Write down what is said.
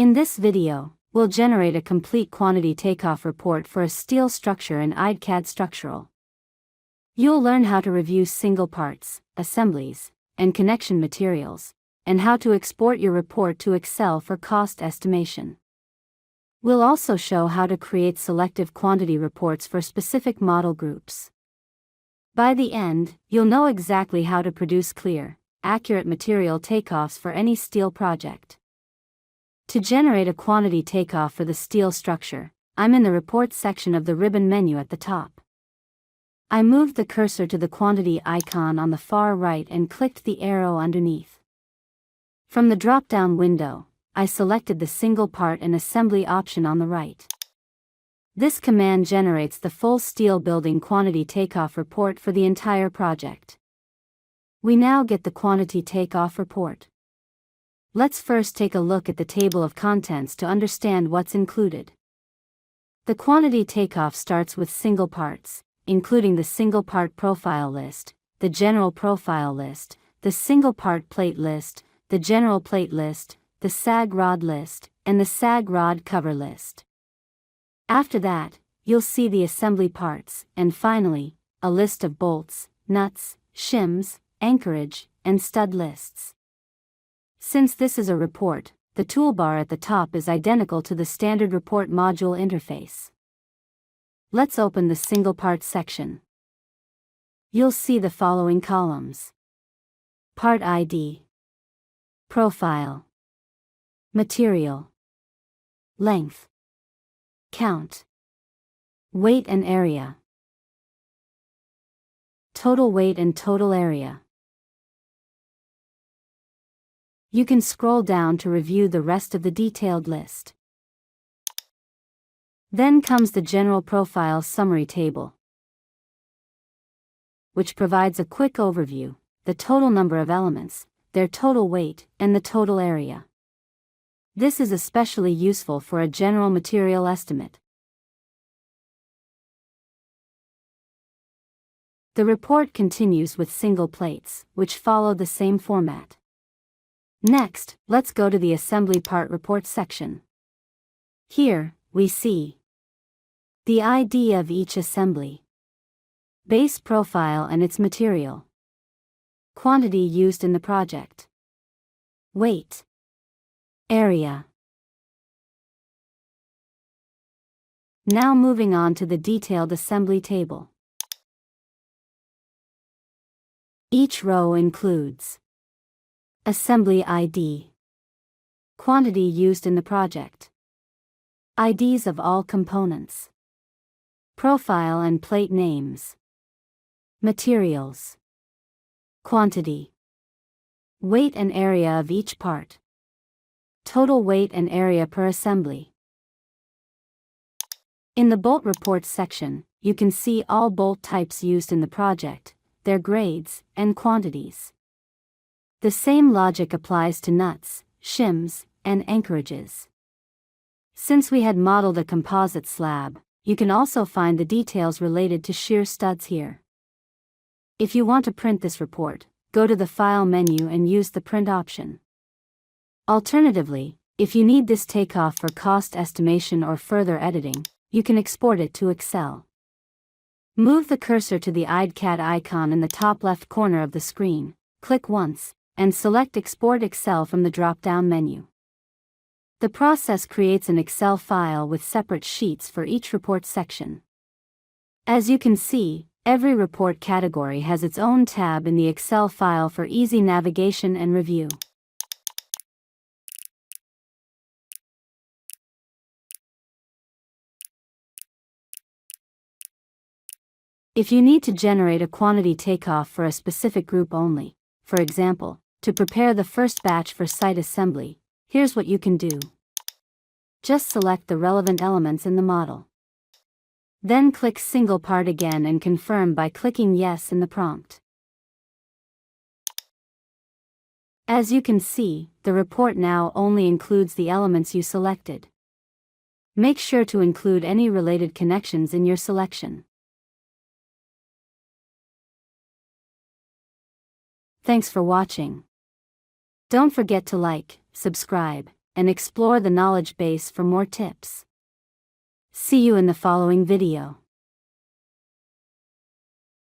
In this video, we'll generate a complete quantity takeoff report for a steel structure in ideCAD Structural. You'll learn how to review single parts, assemblies, and connection materials, and how to export your report to Excel for cost estimation. We'll also show how to create selective quantity reports for specific model groups. By the end, you'll know exactly how to produce clear, accurate material takeoffs for any steel project. To generate a quantity takeoff for the steel structure, I'm in the Report section of the ribbon menu at the top. I moved the cursor to the quantity icon on the far right and clicked the arrow underneath. From the drop-down window, I selected the single part and assembly option on the right. This command generates the full steel building quantity takeoff report for the entire project. We now get the quantity takeoff report. Let's first take a look at the table of contents to understand what's included. The quantity takeoff starts with single parts, including the single part profile list, the general profile list, the single part plate list, the general plate list, the sag rod list, and the sag rod cover list. After that, you'll see the assembly parts, and finally, a list of bolts, nuts, shims, anchorage, and stud lists. Since this is a report, the toolbar at the top is identical to the standard report module interface. Let's open the single part section. You'll see the following columns: Part ID, Profile, Material, Length, Count, Weight and Area, Total weight and total area. You can scroll down to review the rest of the detailed list. Then comes the General Profile Summary table, which provides a quick overview, the total number of elements, their total weight, and the total area. This is especially useful for a general material estimate. The report continues with single plates, which follow the same format. Next, let's go to the Assembly Part Report section. Here, we see the ID of each assembly, base profile and its material, quantity used in the project, weight, area. Now moving on to the detailed assembly table. Each row includes assembly ID, quantity used in the project, IDs of all components, profile and plate names, materials, quantity, weight and area of each part, total weight and area per assembly. In the bolt reports section, you can see all bolt types used in the project, their grades, and quantities. The same logic applies to nuts, shims, and anchorages. Since we had modeled a composite slab, you can also find the details related to shear studs here. If you want to print this report, go to the File menu and use the Print option. Alternatively, if you need this takeoff for cost estimation or further editing, you can export it to Excel. Move the cursor to the ideCAD icon in the top left corner of the screen, click once, and select Export Excel from the drop-down menu. The process creates an Excel file with separate sheets for each report section. As you can see, every report category has its own tab in the Excel file for easy navigation and review. If you need to generate a quantity takeoff for a specific group only, for example, to prepare the first batch for site assembly, here's what you can do. Just select the relevant elements in the model. Then click Single Part again and confirm by clicking Yes in the prompt. As you can see, the report now only includes the elements you selected. Make sure to include any related connections in your selection. Thanks for watching. Don't forget to like, subscribe, and explore the knowledge base for more tips. See you in the following video.